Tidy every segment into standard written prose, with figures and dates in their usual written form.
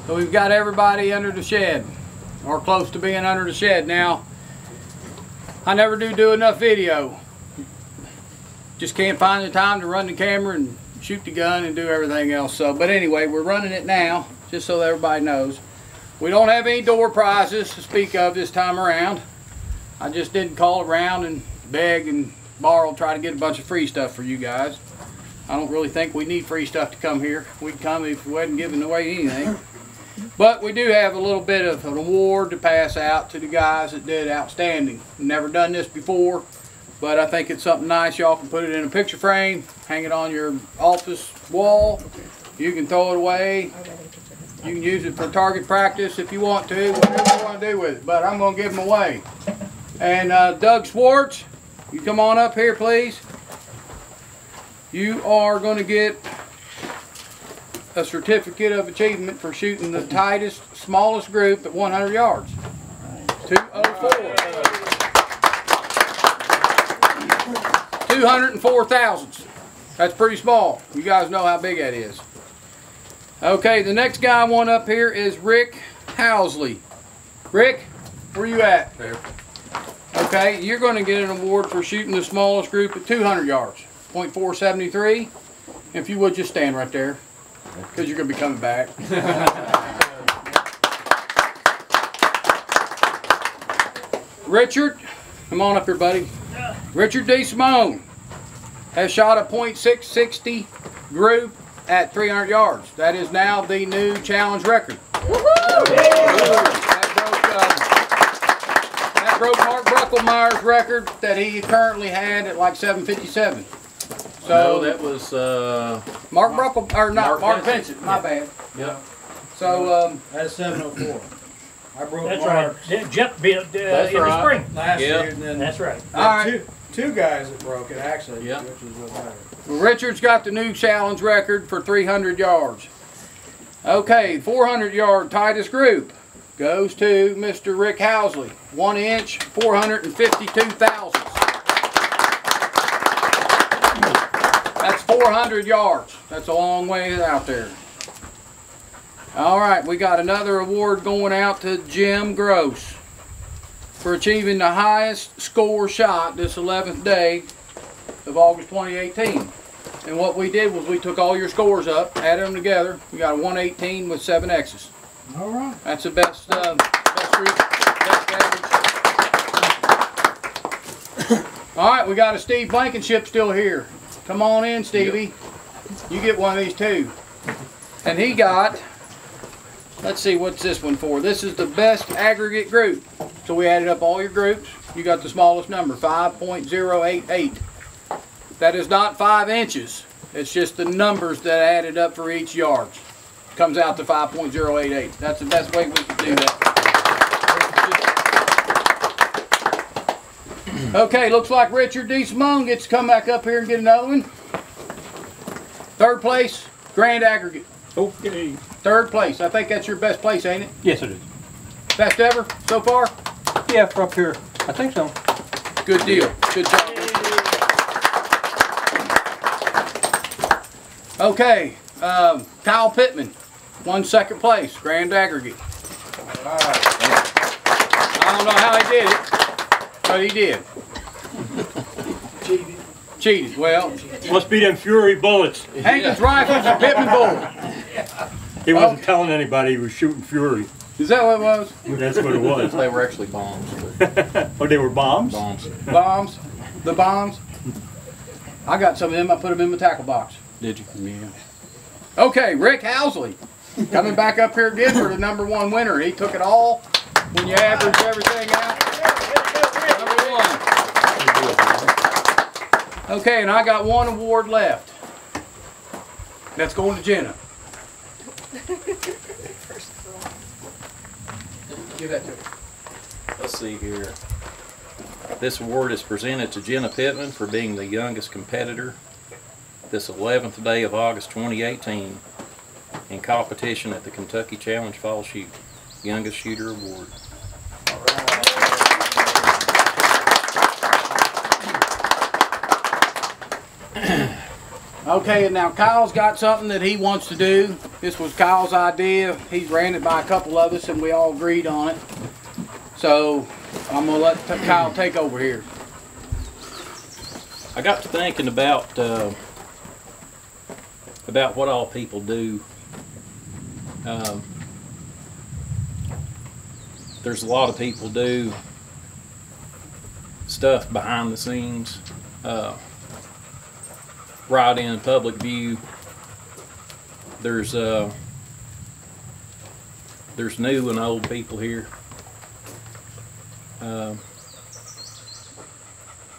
So we've got everybody under the shed, or close to being under the shed. Now, I never do enough video. Just can't find the time to run the camera and shoot the gun and do everything else. So, but anyway, we're running it now, just so that everybody knows. We don't have any door prizes to speak of this time around. I just didn't call around and beg and borrow, try to get a bunch of free stuff for you guys. I don't really think we need free stuff to come here. We'd come if we wasn't giving away anything. But we do have a little bit of an award to pass out to the guys that did outstanding. Never done this before, but I think it's something nice. Y'all can put it in a picture frame, hang it on your office wall. You can throw it away. You can use it for target practice if you want to, whatever you want to do with it. But I'm going to give them away. And Doug Swartz, you come on up here, please. You are going to get a certificate of achievement for shooting the tightest, smallest group at 100 yards. 204 thousandths. That's pretty small. You guys know how big that is. Okay, the next guy I want up here is Rick Housley. Rick, where you at? There. Okay, you're going to get an award for shooting the smallest group at 200 yards. .473. If you would just stand right there, because you're going to be coming back. Richard, come on up here, buddy. Richard D. Simone has shot a .660 group at 300 yards. That is now the new challenge record. That broke Mark Bruckelmeyer's record that he currently had at like 757. So no, that was Mark Vincent. My bad. Yep. So that's 704. I broke. That's Mark's. right. Jeff built in the spring Last year, and then that's right. All right. Two guys that broke it actually. Yep. Which is what matters. Well, Richard's got the new challenge record for 300 yards. Okay, 400 yard tightest group goes to Mr. Rick Housley. 1 inch, 452 thousandths. That's 400 yards. That's a long way out there. All right, we got another award going out to Jim Gross for achieving the highest score shot this 11th day of August 2018. And what we did was we took all your scores up, added them together. We got a 118 with 7 X's. All right. That's the best group, best average. All right, we got a Steve Blankenship still here. Come on in, Stevie. Yep. You get one of these too. And he got, let's see, what's this one for? This is the best aggregate group. So we added up all your groups. You got the smallest number, 5.088. That is not 5 inches. It's just the numbers that added up for each yard. Comes out to 5.088. That's the best way we can do that. Okay, looks like Richard D. Simone gets to come back up here and get another one. 3rd place, grand aggregate. Okay. 3rd place. I think that's your best place, ain't it? Yes, it is. Best ever so far? Yeah, for up here. I think so. Good deal. Good job. Okay, Kyle Pittman won 2nd place, grand aggregate. All right. I don't know how he did it, but he did. Cheated. Well, Must be them Fury bullets. Hankins rifles and Pittman bullet. He wasn't telling anybody he was shooting Fury. Is that what it was? That's what it was. they were actually bombs. Oh, they were bombs? Bombs. Bombs. The bombs. I got some of them. I put them in my tackle box. Did you? Yeah. Okay, Rick Housley coming back up here again for the #1 winner. He took it all when you average everything out. #1. Okay, and I got 1 award left. That's going to Jenna. Give that to her. Let's see here. This award is presented to Jenna Pittman for being the youngest competitor this 11th day of August 2018 in competition at the Kentucky Challenge Fall Shoot Youngest Shooter Award. Okay, and now Kyle's got something that he wants to do. This was Kyle's idea. He's ran it by a couple of us and we all agreed on it. So I'm gonna let Kyle take over here. I got to thinking about what all people do. There's a lot of people do stuff behind the scenes, right in public view. There's new and old people here.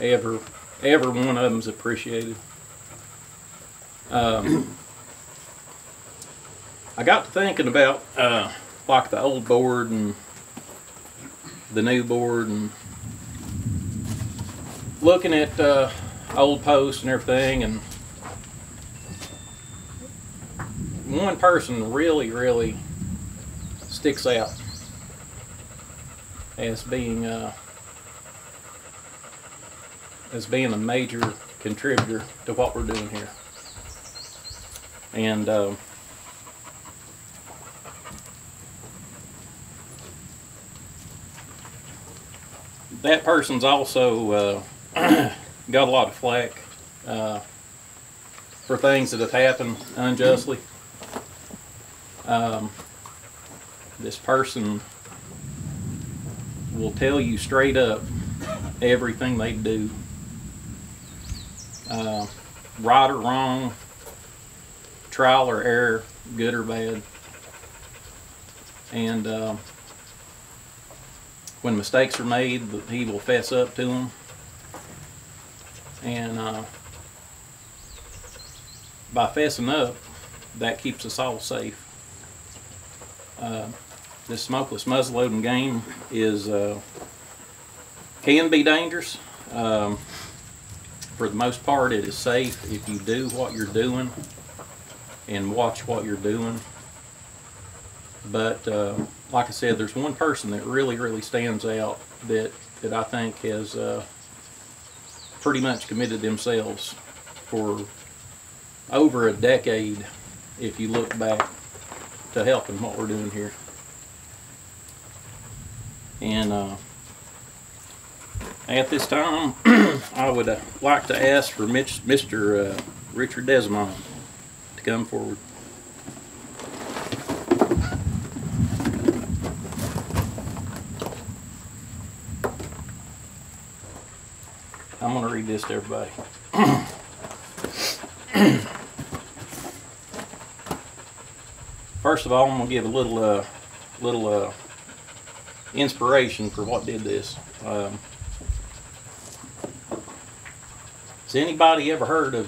Every one of them's appreciated. I got to thinking about like the old board and the new board, and looking at old posts and everything, and one person really sticks out as being a major contributor to what we're doing here. And that person's also got a lot of flack for things that have happened unjustly. This person will tell you straight up everything they do, right or wrong, trial or error, good or bad. And when mistakes are made, he will fess up to them. And by fessing up, that keeps us all safe. This smokeless muzzleloading game can be dangerous. For the most part, it is safe if you do what you're doing and watch what you're doing. But like I said, there's one person that really stands out that I think has pretty much committed themselves for over a decade, if you look back, to helping what we're doing here. And at this time, I would like to ask for Mr. Richard Desmond to come forward. I'm going to read this to everybody. First of all, I'm going to give a little inspiration for what did this. Has anybody ever heard of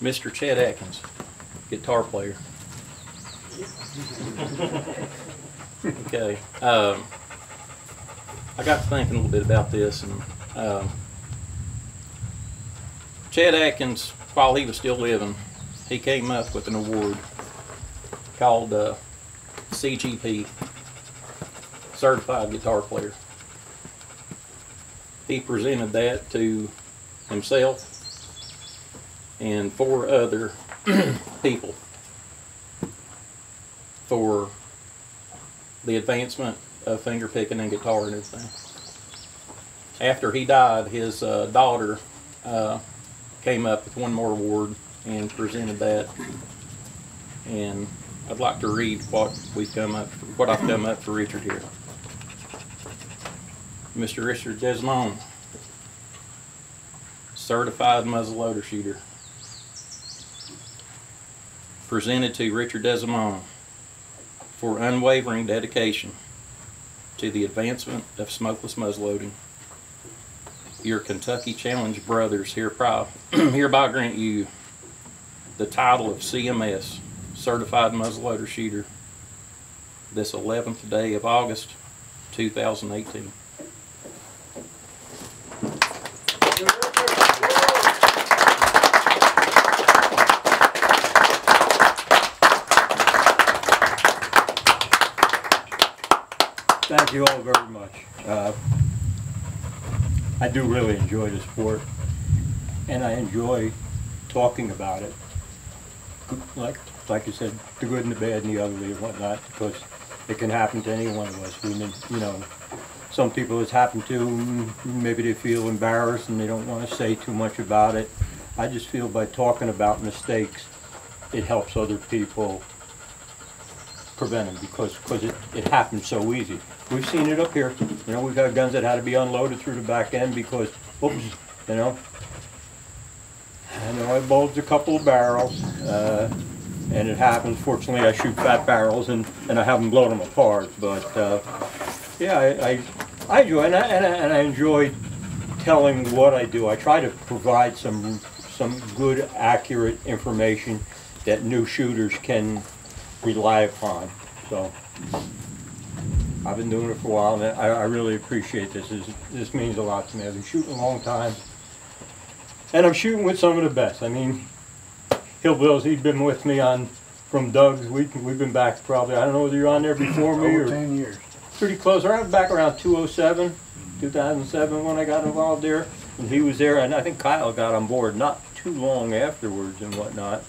Mr. Chet Hankins, guitar player? Okay. I got to thinking a little bit about this, and Chet Hankins, while he was still living, he came up with an award called CGP, Certified Guitar Player. He presented that to himself and 4 other people for the advancement of finger picking and guitar and everything. After he died, his daughter came up with one more award and presented that. And I'd like to read what I've come up for Richard here. Mr. Richard Desmond, Certified Muzzleloader Shooter. Presented to Richard Desmond for unwavering dedication to the advancement of smokeless muzzleloading. Your Kentucky Challenge brothers hereby grant you the title of CMS, Certified Muzzleloader Shooter, this 11th day of August, 2018. Thank you all very much. I do really enjoy the sport, and I enjoy talking about it. Like like you said, the good and the bad and the ugly and whatnot, because it can happen to any one of us. We, you know, some people it's happened to, maybe they feel embarrassed and they don't want to say too much about it. I just feel by talking about mistakes, it helps other people prevent them, because it happens so easy. We've seen it up here. You know, we've had guns that had to be unloaded through the back end because, oops, you know. I know I bulged a couple of barrels, and it happens. Fortunately, I shoot fat barrels and I haven't blown them apart. But yeah, I enjoy it, and I enjoy telling what I do. I try to provide some good, accurate information that new shooters can rely upon. So I've been doing it for a while, and I really appreciate this. This means a lot to me. I've been shooting a long time, and I'm shooting with some of the best. I mean, Hillbills, he's been with me from Doug's. We've been back probably, I don't know whether you're on there before me or 10 years. pretty close. Around back around 2007 when I got involved there, and he was there, and I think Kyle got on board not too long afterwards and whatnot.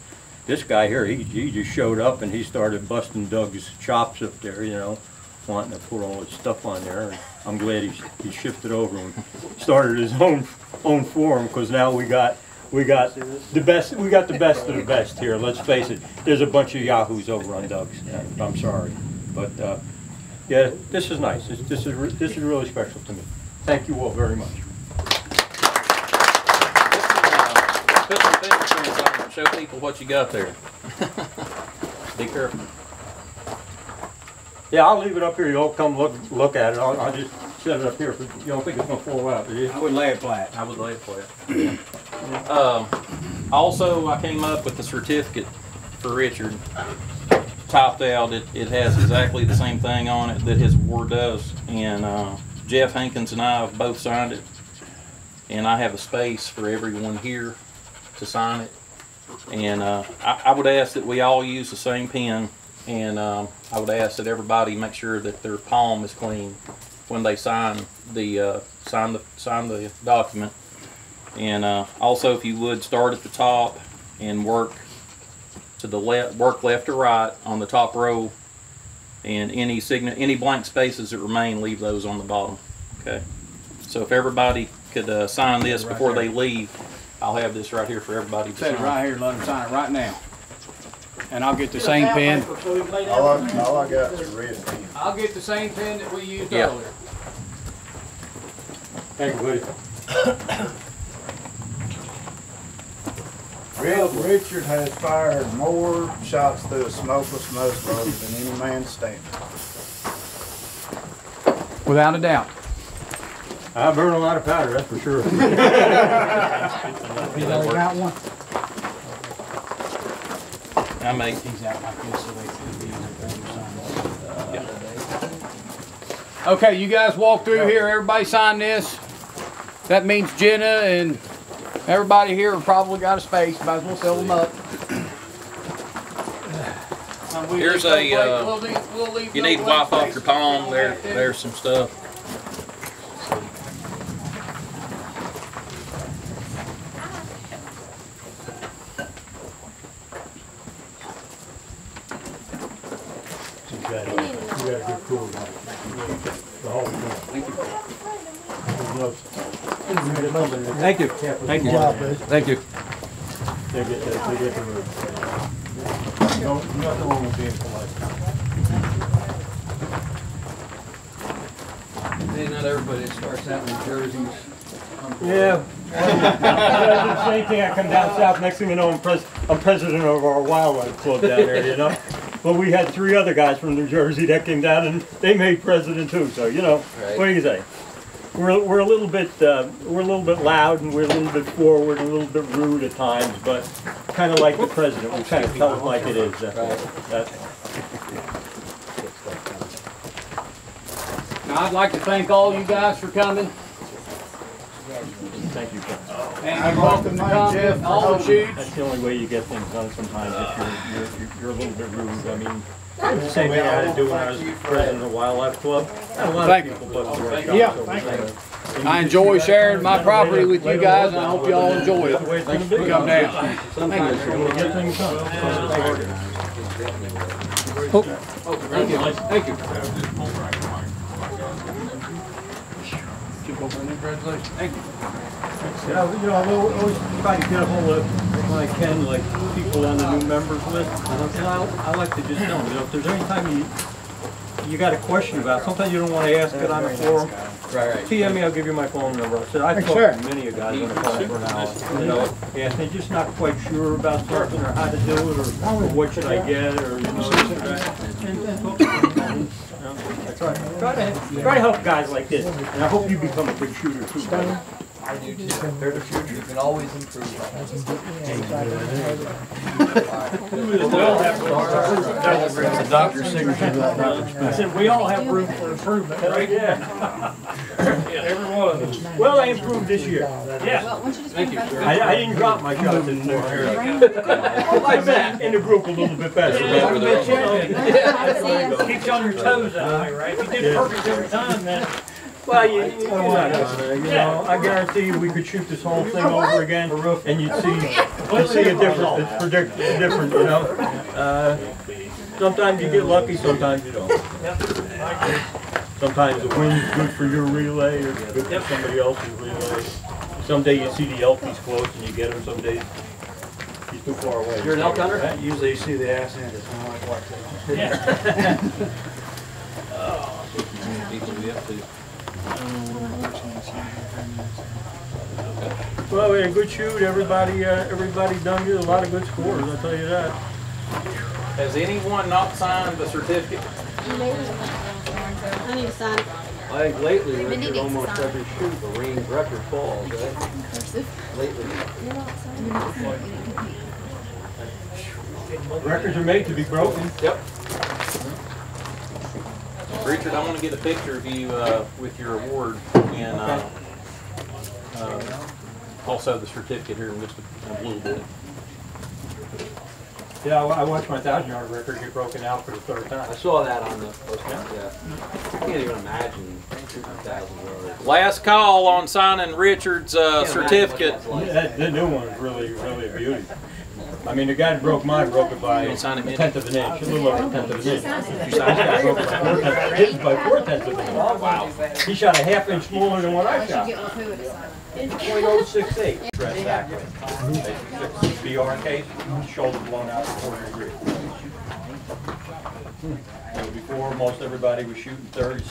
This guy here, he just showed up and he started busting Doug's chops up there, you know, wanting to put all his stuff on there. And I'm glad he shifted over and started his own forum, because now we got the best of the best here. Let's face it, there's a bunch of yahoos over on Doug's. I'm sorry, but yeah, this is nice. This is really special to me. Thank you all very much. Put some fingerprints on it and show people what you got there. Be careful. Yeah, I'll leave it up here. You all come look at it. I'll just set it up here. You don't think it's gonna fall out, do you? I would lay it flat. I would lay it flat. Also, I came up with the certificate for Richard. Topped out, it has exactly the same thing on it that his award does. And Jeff Hankins and I have both signed it. And I have a space for everyone here to sign it. And I would ask that we all use the same pen. And I would ask that everybody make sure that their palm is clean when they sign the document. And also, if you would, start at the top and work to the left, work left to right on the top row, and any blank spaces that remain, leave those on the bottom. Okay. So if everybody could sign this before they leave, I'll have this right here for everybody to sign. Set it right here, let them sign it right now. And I'll get the same pen. All I got is a red pen. I'll get the same pen that we used Yeah. earlier. Thank you, buddy. Richard has fired more shots through a smokeless muzzleloader than any man standing. Without a doubt. I burn a lot of powder, that's for sure. You got one? I make. He's out like this, so they could be Okay, you guys walk through here. Everybody sign this. That means Jenna and everybody here have probably got a space. Might as well fill them up. Here's you need to wipe off your palm. There's some stuff. You got a good cool guy. The whole thing. Thank you. Thank you. Thank you. They get the room. Nothing wrong with being polite. Not everybody starts out in jerseys. Yeah. The same thing. I come down south. Next thing you know, I'm president of our wildlife club down there. You know. But we had 3 other guys from New Jersey that came down, and they made president too. So you know, right. What do you say? We're a little bit loud, and we're a little bit forward, and a little bit rude at times, but kind of like the president. We kind of tell it like it is. Now I'd like to thank all you guys for coming. Thank you. And you're welcome to come to all the shoots. That's the only way you get things done sometimes. If you're a little bit rude. I mean, the same thing I had to do when I was president of the Wildlife Club. A lot of people bust their chops over there. I enjoy sharing my property with you guys, and I hope you all enjoy it. Thanks for coming down. Sometimes you're going to get things done. Thank you. Thank you. Congratulations. Thank you. I always try to get a hold of, when I can, like, people on the new members list. And I like to just tell them, if there's any time you got a question about, sometimes you don't want to ask it on the forum. Right. PM me, I'll give you my phone number. I said, I've talked to many of guys on the phone for an hour. And they're just not quite sure about something, or how to do it, or what should I get, or, try to help guys like this. And I hope you become a good shooter too. I do too. They're the future. You can always improve. The doctor's signature. I said, we all have room for improvement, right? Yeah. Every one of them. Well, I improved this year. Yeah. Thank you. I didn't drop my shots anymore. I met in the group a little bit better. Keeps you on your toes that way, right? If you did perfect every time, then. Well, I guarantee you we could shoot this whole thing over again, and you'd see a difference. It's different, you know. Sometimes you get lucky, sometimes you don't. Sometimes the wind's good for your relay, or good for somebody else's relay. Someday you see the elfies close and you get them. Some days he's too far away. You're an elk hunter? Usually you see the ass end. It's not like that. Yeah. Well, we had a good shoot. Everybody done good. A lot of good scores, I'll tell you that. Has anyone not signed the certificate? I need to sign it. I think lately, Been Richard, needing to almost sign. every shoot, the range record falls, right? Cursive. Lately. Records are made to be broken. Yep. Richard, I want to get a picture of you with your award and also the certificate here in just a little bit. Yeah, I watched my 1,000-yard record get broken out for the third time. I saw that on the post. Yeah. I can't even imagine 2,000 yards. Last call on signing Richard's certificate. The new one is really a beauty. I mean, the guy that broke mine broke it by a tenth of an inch, a little over a tenth of an inch. This guy broke it by 4/10 of an inch. Wow. He shot a half-inch smaller than what I shot. Get with who to sign it. .068. Dress accurate. BR case, shoulder blown out to 4 degrees. Before, most everybody was shooting 36.